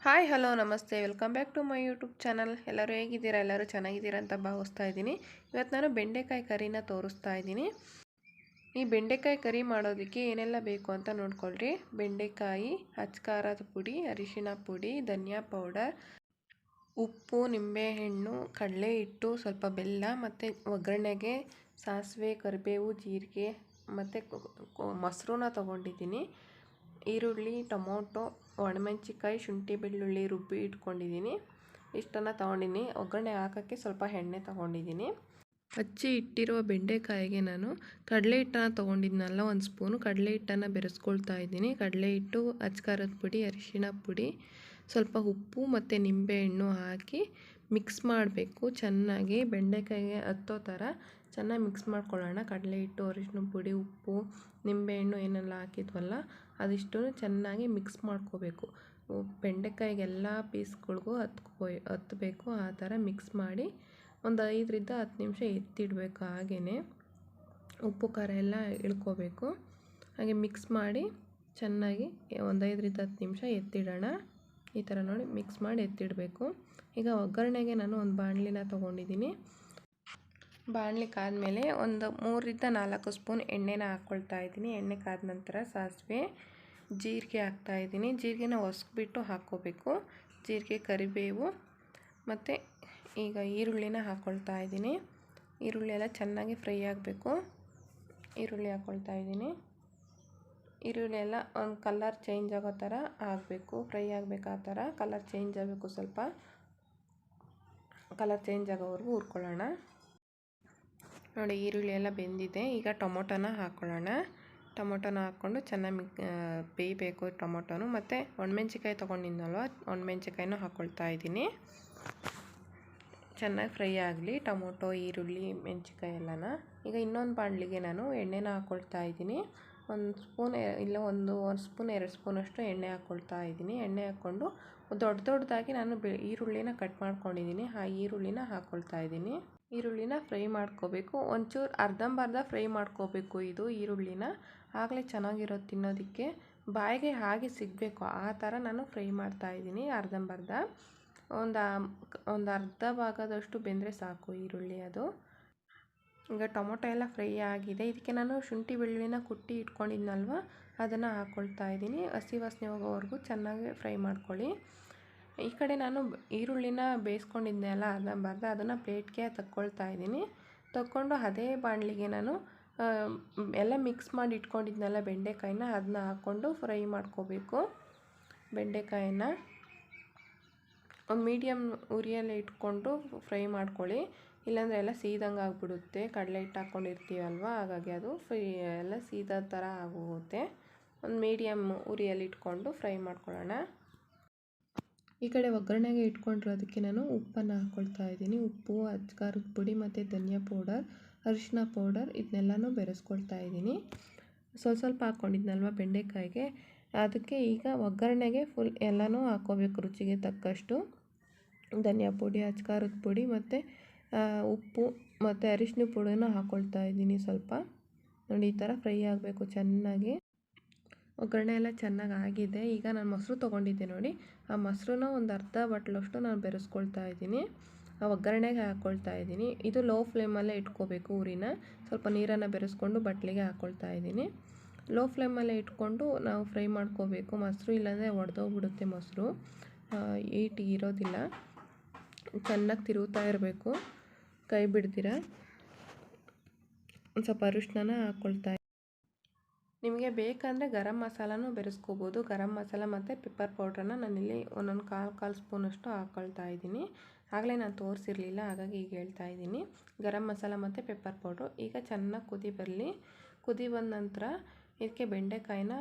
Hi hello ನಮಸ್ತೆ welcome back to my YouTube channel. ಎಲ್ಲರೂ ಹೇಗಿದ್ದೀರಾ? ಎಲ್ಲರೂ ಚೆನ್ನಾಗಿದ್ದೀರಾ ಅಂತ ಭಾವಿಸ್ತಾ ಇದ್ದೀನಿ. ಇವತ್ತು ನಾನು ಬೆಂಡೆಕಾಯಿ ಕರಿನ ತೋರಿಸ್ತಾ ಇದ್ದೀನಿ. ಈ ಬೆಂಡೆಕಾಯಿ ಕರಿ ಮಾಡೋದಕ್ಕೆ ಏನೆಲ್ಲ ಬೇಕು ಅಂತ ನೋಡ್ಕೊಳ್ರಿ. ಬೆಂಡೆಕಾಯಿ, ಅಚ್ಕಾರದ ಪುಡಿ, ಅರಿಶಿನ ಪುಡಿ, ಧನಿಯಾ ಪೌಡರ್, ಉಪ್ಪು, ನಿಂಬೆಹಣ್ಣು, ಕಡಲೆ ಹಿಟ್ಟು, ಸ್ವಲ್ಪ ಬೆಲ್ಲ ಮತ್ತು ಒಗ್ಗರಣೆಗೆ ಸಾಸಿವೆ, ಕರಿಬೇವು, ಜೀರಿಗೆ ಮತ್ತು ಮೊಸರನ್ನ ತೊಗೊಂಡಿದ್ದೀನಿ. ಈರುಳ್ಳಿ, ಟೊಮೊಟೊ, ಒಣಮೆಣಸಿನ್ಕಾಯಿ, ಶುಂಠಿ ಬೆಳ್ಳುಳ್ಳಿ ರುಬ್ಬಿ ಇಟ್ಕೊಂಡಿದ್ದೀನಿ. ಇಷ್ಟನ್ನು ತೊಗೊಂಡಿನಿ. ಒಗ್ಗರಣೆ ಹಾಕೋಕ್ಕೆ ಸ್ವಲ್ಪ ಎಣ್ಣೆ ತೊಗೊಂಡಿದ್ದೀನಿ. ಹಚ್ಚಿ ಇಟ್ಟಿರುವ ಬೆಂಡೆಕಾಯಿಗೆ ನಾನು ಕಡಲೆ ಹಿಟ್ಟನ್ನು ತೊಗೊಂಡಿದ್ನಲ್ಲ, ಒಂದು ಸ್ಪೂನು ಕಡಲೆ ಹಿಟ್ಟನ್ನು ಬೆರೆಸ್ಕೊಳ್ತಾ ಇದ್ದೀನಿ. ಕಡಲೆ ಹಿಟ್ಟು, ಅಚ್ಕಾರದ ಪುಡಿ, ಅರಿಶಿಣ ಪುಡಿ, ಸ್ವಲ್ಪ ಉಪ್ಪು ಮತ್ತು ನಿಂಬೆಹಣ್ಣು ಹಾಕಿ ಮಿಕ್ಸ್ ಮಾಡಬೇಕು ಚೆನ್ನಾಗಿ. ಬೆಂಡೆಕಾಯಿಗೆ ಹತ್ತೋ ಥರ ಚೆನ್ನಾಗಿ ಮಿಕ್ಸ್ ಮಾಡ್ಕೊಳ್ಳೋಣ. ಕಡಲೆ ಹಿಟ್ಟು, ಅರಿಶಿಣ ಪುಡಿ, ಉಪ್ಪು, ನಿಂಬೆಹಣ್ಣು ಏನೆಲ್ಲ ಹಾಕಿದ್ವಲ್ಲ ಅದಿಷ್ಟು ಚೆನ್ನಾಗಿ ಮಿಕ್ಸ್ ಮಾಡ್ಕೋಬೇಕು. ಬೆಂಡೆಕಾಯಿಗೆಲ್ಲ ಪೀಸ್ಗಳಿಗೂ ಹತ್ತಬೇಕು. ಆ ಥರ ಮಿಕ್ಸ್ ಮಾಡಿ ಒಂದು 5ರಿಂದ 10 ನಿಮಿಷ ಎತ್ತಿಡಬೇಕು. ಹಾಗೆಯೇ ಉಪ್ಪು ಖಾರ ಎಲ್ಲ ಇಳ್ಕೋಬೇಕು. ಹಾಗೆ ಮಿಕ್ಸ್ ಮಾಡಿ ಚೆನ್ನಾಗಿ ಒಂದು 5ರಿಂದ 10 ನಿಮಿಷ ಎತ್ತಿಡೋಣ. ಈ ಥರ ನೋಡಿ ಮಿಕ್ಸ್ ಮಾಡಿ ಎತ್ತಿಡಬೇಕು. ಈಗ ಒಗ್ಗರಣೆಗೆ ನಾನು ಒಂದು ಬಾಣಲಿನ ತೊಗೊಂಡಿದ್ದೀನಿ. ಬಾಣಲಿ ಕಾದ್ಮೇಲೆ ಒಂದು 3ರಿಂದ 4 ಸ್ಪೂನ್ ಎಣ್ಣೆನ ಹಾಕ್ಕೊಳ್ತಾ ಇದ್ದೀನಿ. ಎಣ್ಣೆ ಕಾದ ನಂತರ ಸಾಸಿವೆ, ಜೀರಿಗೆ ಹಾಕ್ತಾಯಿದ್ದೀನಿ. ಜೀರಿಗೆನ ಹೊಸ್ಬಿಟ್ಟು ಹಾಕ್ಕೋಬೇಕು. ಜೀರಿಗೆ, ಕರಿಬೇವು ಮತ್ತು ಈಗ ಈರುಳ್ಳಿನ ಹಾಕ್ಕೊಳ್ತಾ ಇದ್ದೀನಿ. ಈರುಳ್ಳಿ ಎಲ್ಲ ಚೆನ್ನಾಗಿ ಫ್ರೈ ಆಗಬೇಕು. ಈರುಳ್ಳಿ ಹಾಕ್ಕೊಳ್ತಾ ಇದ್ದೀನಿ. ಈರುಳ್ಳಿ ಎಲ್ಲ ಒಂದು ಕಲರ್ ಚೇಂಜ್ ಆಗೋ ಥರ ಆಗಬೇಕು, ಫ್ರೈ ಆಗಬೇಕು. ಆ ಥರ ಕಲರ್ ಚೇಂಜ್ ಆಗಬೇಕು. ಸ್ವಲ್ಪ ಕಲರ್ ಚೇಂಜ್ ಆಗೋವರೆಗೂ ಹುರ್ಕೊಳ್ಳೋಣ. ನೋಡಿ ಈರುಳ್ಳಿ ಎಲ್ಲ ಬೆಂದಿದೆ. ಈಗ ಟೊಮೊಟೊನ ಹಾಕ್ಕೊಳ್ಳೋಣ. ಟೊಮೊಟೊನ ಹಾಕ್ಕೊಂಡು ಚೆನ್ನಾಗಿ ಬೇಯಬೇಕು ಟೊಮೊಟೊನು. ಮತ್ತು ಒಣಮೆಣ್ಸಿಕಾಯಿ ತೊಗೊಂಡಿದ್ನಲ್ವ, ಒಣಮೆಣ್ಸಿಕಾಯಿನೂ ಹಾಕ್ಕೊಳ್ತಾ ಇದ್ದೀನಿ. ಚೆನ್ನಾಗಿ ಫ್ರೈ ಆಗಲಿ ಟೊಮೊಟೊ, ಈರುಳ್ಳಿ, ಮೆಣಸಿಕಾಯಿ ಎಲ್ಲನ. ಈಗ ಇನ್ನೊಂದು ಬಾಣಲಿಗೆ ನಾನು ಎಣ್ಣೆನ ಹಾಕ್ಕೊಳ್ತಾ ಇದ್ದೀನಿ. ಒಂದು ಸ್ಪೂನ್ ಇಲ್ಲ ಒಂದು ಸ್ಪೂನ್ 2 ಸ್ಪೂನಷ್ಟು ಎಣ್ಣೆ ಹಾಕ್ಕೊಳ್ತಾ ಇದ್ದೀನಿ. ಎಣ್ಣೆ ಹಾಕ್ಕೊಂಡು ದೊಡ್ಡದಾಗಿ ನಾನು ಈರುಳ್ಳಿನ ಕಟ್ ಮಾಡ್ಕೊಂಡಿದ್ದೀನಿ. ಆ ಈರುಳ್ಳಿನ ಹಾಕ್ಕೊಳ್ತಾ ಇದ್ದೀನಿ. ಈರುಳ್ಳಿನ ಫ್ರೈ ಮಾಡ್ಕೋಬೇಕು. ಒಂಚೂರು ಅರ್ಧಂಬರ್ಧ ಫ್ರೈ ಮಾಡ್ಕೋಬೇಕು ಇದು ಈರುಳ್ಳಿನ. ಆಗಲೇ ಚೆನ್ನಾಗಿರೋದು ತಿನ್ನೋದಕ್ಕೆ. ಬಾಯಿಗೆ ಹಾಗೆ ಸಿಗಬೇಕು ಆ ಥರ ನಾನು ಫ್ರೈ ಮಾಡ್ತಾಯಿದ್ದೀನಿ. ಅರ್ಧಂಬರ್ಧ ಒಂದು ಅರ್ಧ ಭಾಗದಷ್ಟು ಬೆಂದರೆ ಸಾಕು ಈರುಳ್ಳಿ ಅದು. ಈಗ ಟೊಮೊಟೊ ಎಲ್ಲ ಫ್ರೈ ಆಗಿದೆ. ಇದಕ್ಕೆ ನಾನು ಶುಂಠಿ ಬೆಳ್ಳುಳ್ಳಿನ ಕುಟ್ಟಿ ಇಟ್ಕೊಂಡಿದ್ನಲ್ವ ಅದನ್ನು ಹಾಕ್ಕೊಳ್ತಾ ಇದ್ದೀನಿ. ಹಸಿ ವಾಸನೆ ಹೋಗೋವರೆಗೂ ಚೆನ್ನಾಗಿ ಫ್ರೈ ಮಾಡ್ಕೊಳ್ಳಿ. ಈ ಕಡೆ ನಾನು ಈರುಳ್ಳಿನ ಬೇಯಿಸ್ಕೊಂಡಿದ್ದೆ ಅಲ್ಲ ಅರ್ಧಂಬರ್ಧ, ಅದನ್ನು ಪ್ಲೇಟ್ಗೆ ತಕ್ಕೊಳ್ತಾ ಇದ್ದೀನಿ. ತಕ್ಕೊಂಡು ಅದೇ ಬಾಣಲಿಗೆ ನಾನು ಎಲ್ಲ ಮಿಕ್ಸ್ ಮಾಡಿ ಇಟ್ಕೊಂಡಿದ್ನಲ್ಲ ಬೆಂಡೆಕಾಯಿನ, ಅದನ್ನ ಹಾಕ್ಕೊಂಡು ಫ್ರೈ ಮಾಡ್ಕೋಬೇಕು. ಬೆಂಡೆಕಾಯಿನ ಒಂದು ಮೀಡಿಯಮ್ ಉರಿಯಲ್ಲೇ ಇಟ್ಕೊಂಡು ಫ್ರೈ ಮಾಡ್ಕೊಳ್ಳಿ. ಇಲ್ಲಾಂದರೆ ಎಲ್ಲ ಸೀದಂಗೆ ಆಗಿಬಿಡುತ್ತೆ. ಕಡಲೆ ಹಿಟ್ಟು ಹಾಕ್ಕೊಂಡಿರ್ತೀವಲ್ವ, ಹಾಗಾಗಿ ಅದು ಎಲ್ಲ ಸೀದಾ ಥರ ಆಗೋಗುತ್ತೆ. ಒಂದು ಮೀಡಿಯಮ್ ಉರಿಯಲ್ಲಿ ಇಟ್ಕೊಂಡು ಫ್ರೈ ಮಾಡ್ಕೊಳ್ಳೋಣ. ಈ ಕಡೆ ಒಗ್ಗರಣೆಗೆ ಇಟ್ಕೊಂಡಿರೋದಕ್ಕೆ ನಾನು ಉಪ್ಪನ್ನು ಹಾಕ್ಕೊಳ್ತಾ ಇದ್ದೀನಿ. ಉಪ್ಪು, ಅಚ್ಕಾರದ ಪುಡಿ ಮತ್ತು ಧನಿಯಾ ಪೌಡರ್, ಅರಿಶಿನ ಪೌಡರ್ ಇದನ್ನೆಲ್ಲನೂ ಬೆರೆಸ್ಕೊಳ್ತಾ ಇದ್ದೀನಿ. ಸ್ವಲ್ಪ ಹಾಕ್ಕೊಂಡಿದ್ನಲ್ವ ಬೆಂಡೆಕಾಯಿಗೆ, ಅದಕ್ಕೆ ಈಗ ಒಗ್ಗರಣೆಗೆ ಫುಲ್ ಎಲ್ಲನೂ ಹಾಕ್ಕೋಬೇಕು ರುಚಿಗೆ ತಕ್ಕಷ್ಟು. ಧನಿಯಾ ಪುಡಿ, ಅಚ್ಕಾರದ ಪುಡಿ ಮತ್ತು ಉಪ್ಪು ಮತ್ತು ಅರಿಶಿನ ಪುಡಿನ ಹಾಕ್ಕೊಳ್ತಾ ಇದ್ದೀನಿ ಸ್ವಲ್ಪ. ನೋಡಿ ಈ ಥರ ಫ್ರೈ ಆಗಬೇಕು ಚೆನ್ನಾಗಿ. ಒಗ್ಗರಣೆ ಎಲ್ಲ ಚೆನ್ನಾಗಿ ಆಗಿದೆ. ಈಗ ನಾನು ಮೊಸರು ತೊಗೊಂಡಿದ್ದೆ ನೋಡಿ, ಆ ಮೊಸರನ್ನ ಒಂದು ಅರ್ಧ ಬಟ್ಲಷ್ಟು ನಾನು ಬೆರೆಸ್ಕೊಳ್ತಾ ಇದ್ದೀನಿ. ಆ ಒಗ್ಗರಣೆಗೆ ಹಾಕ್ಕೊಳ್ತಾ ಇದ್ದೀನಿ. ಇದು ಲೋ ಫ್ಲೇಮಲ್ಲೇ ಇಟ್ಕೋಬೇಕು ಉರಿನ. ಸ್ವಲ್ಪ ನೀರನ್ನು ಬೆರೆಸ್ಕೊಂಡು ಬಟ್ಲಿಗೆ ಹಾಕ್ಕೊಳ್ತಾ ಇದ್ದೀನಿ. ಲೋ ಫ್ಲೇಮಲ್ಲೇ ಇಟ್ಕೊಂಡು ನಾವು ಫ್ರೈ ಮಾಡ್ಕೋಬೇಕು ಮೊಸರು, ಇಲ್ಲಾಂದರೆ ಒಡೆದೋಗ್ಬಿಡುತ್ತೆ ಮೊಸರು, ಹೀಟ್ ಇರೋದಿಲ್ಲ. ಚೆನ್ನಾಗಿ ತಿರುಗ್ತಾ ಇರಬೇಕು, ಕೈ ಬಿಡ್ದಿರ. ಒಂದು ಸ್ವಲ್ಪ ಅರಿಶಿನ ಹಾಕ್ಕೊಳ್ತಾ ಇದ್ದೀನಿ. ನಿಮಗೆ ಬೇಕಂದರೆ ಗರಂ ಮಸಾಲನೂ ಬೆರೆಸ್ಕೋಬೋದು. ಗರಂ ಮಸಾಲ ಮತ್ತು ಪೆಪ್ಪರ್ ಪೌಡ್ರನ್ನ ನಾನಿಲ್ಲಿ ಒಂದೊಂದು ಕಾಲು ಸ್ಪೂನಷ್ಟು ಹಾಕ್ಕೊಳ್ತಾ ಇದ್ದೀನಿ. ಆಗಲೇ ನಾನು ತೋರಿಸಿರಲಿಲ್ಲ, ಹಾಗಾಗಿ ಈಗ ಹೇಳ್ತಾ ಇದ್ದೀನಿ. ಗರಂ ಮಸಾಲ ಮತ್ತು ಪೆಪ್ಪರ್ ಪೌಡ್ರು. ಈಗ ಚೆನ್ನಾಗಿ ಕುದಿ ಬರಲಿ. ಕುದಿ ಬಂದ ನಂತರ ಇದಕ್ಕೆ ಬೆಂಡೆಕಾಯಿನ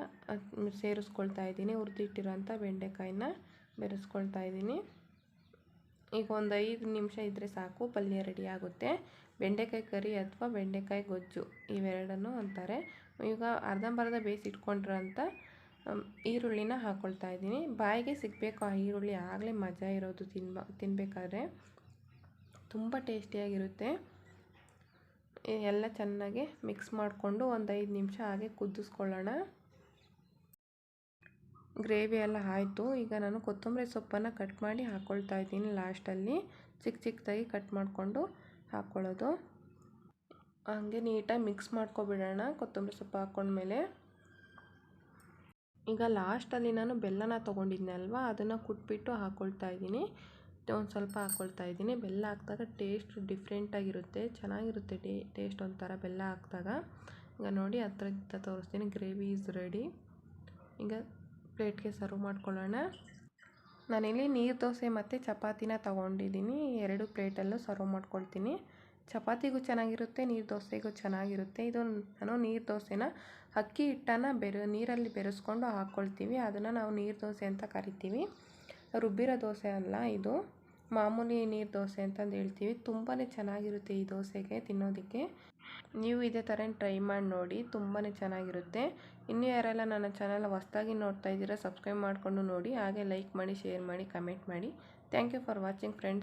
ಸೇರಿಸ್ಕೊಳ್ತಾ ಇದ್ದೀನಿ. ಹುರಿದಿಟ್ಟಿರೋಂಥ ಬೆಂಡೆಕಾಯಿನ ಬೆರೆಸ್ಕೊಳ್ತಾ ಇದ್ದೀನಿ. ಈಗ ಒಂದು 5 ನಿಮಿಷ ಇದ್ದರೆ ಸಾಕು, ಪಲ್ಯ ರೆಡಿ ಆಗುತ್ತೆ. ಬೆಂಡೆಕಾಯಿ ಕರಿ ಅಥವಾ ಬೆಂಡೆಕಾಯಿ ಗೊಜ್ಜು ಇವೆರಡನ್ನೂ ಅಂತಾರೆ. ಈಗ ಅರ್ಧಂಬರ್ಧ ಬೇಯಿಸಿಟ್ಕೊಂಡಿರೋಂಥ ಈರುಳ್ಳಿನ ಹಾಕ್ಕೊಳ್ತಾ ಇದ್ದೀನಿ. ಬಾಯಿಗೆ ಸಿಗಬೇಕು ಆ ಈರುಳ್ಳಿ, ಆಗಲೇ ಮಜಾ ಇರೋದು ತಿನ್ನಬೇಕಾದ್ರೆ. ತುಂಬ ಟೇಸ್ಟಿಯಾಗಿರುತ್ತೆ. ಎಲ್ಲ ಚೆನ್ನಾಗಿ ಮಿಕ್ಸ್ ಮಾಡಿಕೊಂಡು ಒಂದು 5 ನಿಮಿಷ ಹಾಗೆ ಕುದಿಸ್ಕೊಳ್ಳೋಣ. ಗ್ರೇವಿ ಎಲ್ಲ ಆಯಿತು. ಈಗ ನಾನು ಕೊತ್ತಂಬರಿ ಸೊಪ್ಪನ್ನು ಕಟ್ ಮಾಡಿ ಹಾಕ್ಕೊಳ್ತಾ ಇದ್ದೀನಿ. ಲಾಸ್ಟಲ್ಲಿ ಚಿಕ್ಕ ಚಿಕ್ಕದಾಗಿ ಕಟ್ ಮಾಡಿಕೊಂಡು ಹಾಕ್ಕೊಳ್ಳೋದು. ಹಾಗೆ ನೀಟಾಗಿ ಮಿಕ್ಸ್ ಮಾಡ್ಕೊಬಿಡೋಣ ಕೊತ್ತಂಬರಿ ಸೊಪ್ಪು ಹಾಕ್ಕೊಂಡ್ಮೇಲೆ. ಈಗ ಲಾಸ್ಟಲ್ಲಿ ನಾನು ಬೆಲ್ಲನ ತೊಗೊಂಡಿದ್ದೆ ಅಲ್ವಾ, ಅದನ್ನು ಕುಟ್ಬಿಟ್ಟು ಹಾಕ್ಕೊಳ್ತಾ ಇದ್ದೀನಿ. ಒಂದು ಸ್ವಲ್ಪ ಹಾಕ್ಕೊಳ್ತಾ ಇದ್ದೀನಿ. ಬೆಲ್ಲ ಹಾಕಿದಾಗ ಟೇಸ್ಟ್ ಡಿಫ್ರೆಂಟಾಗಿರುತ್ತೆ, ಚೆನ್ನಾಗಿರುತ್ತೆ ಟೇಸ್ಟ್ ಒಂಥರ ಬೆಲ್ಲ ಹಾಕಿದಾಗ. ಈಗ ನೋಡಿ ಹತ್ರದಿಂದ ತೋರಿಸ್ತೀನಿ. Gravy is ready. ಈಗ ಪ್ಲೇಟ್ಗೆ ಸರ್ವ್ ಮಾಡ್ಕೊಳ್ಳೋಣ. ನಾನಿಲ್ಲಿ ನೀರು ದೋಸೆ ಮತ್ತು ಚಪಾತಿನ ತೊಗೊಂಡಿದ್ದೀನಿ. 2 ಪ್ಲೇಟಲ್ಲೂ ಸರ್ವ್ ಮಾಡ್ಕೊಳ್ತೀನಿ. ಚಪಾತಿಗೂ ಚೆನ್ನಾಗಿರುತ್ತೆ, ನೀರು ದೋಸೆಗೂ ಚೆನ್ನಾಗಿರುತ್ತೆ. ಇದು ನಾನು ನೀರು ದೋಸೆನ ಅಕ್ಕಿ ಹಿಟ್ಟನ್ನು ನೀರಲ್ಲಿ ಬೆರೆಸ್ಕೊಂಡು ಹಾಕ್ಕೊಳ್ತೀವಿ. ಅದನ್ನು ನಾವು ನೀರು ದೋಸೆ ಅಂತ ಕರಿತೀವಿ. ರುಬ್ಬಿರೋ ದೋಸೆ ಅಲ್ಲ ಇದು, ಮಾಮೂಲಿ ನೀರು ದೋಸೆ ಅಂತಂದು ಹೇಳ್ತೀವಿ. ತುಂಬಾ ಚೆನ್ನಾಗಿರುತ್ತೆ ಈ ದೋಸೆಗೆ ತಿನ್ನೋದಕ್ಕೆ. ನೀವು ಇದೇ ಥರ ಟ್ರೈ ಮಾಡಿ ನೋಡಿ, ತುಂಬಾ ಚೆನ್ನಾಗಿರುತ್ತೆ. ಇನ್ನೂ ಯಾರೆಲ್ಲ ನನ್ನ ಚಾನಲ್ ಹೊಸದಾಗಿ ನೋಡ್ತಾ ಇದ್ದೀರಾ ಸಬ್ಸ್ಕ್ರೈಬ್ ಮಾಡಿಕೊಂಡು ನೋಡಿ. ಹಾಗೆ ಲೈಕ್ ಮಾಡಿ, ಶೇರ್ ಮಾಡಿ, ಕಮೆಂಟ್ ಮಾಡಿ. Thank you for watching friends.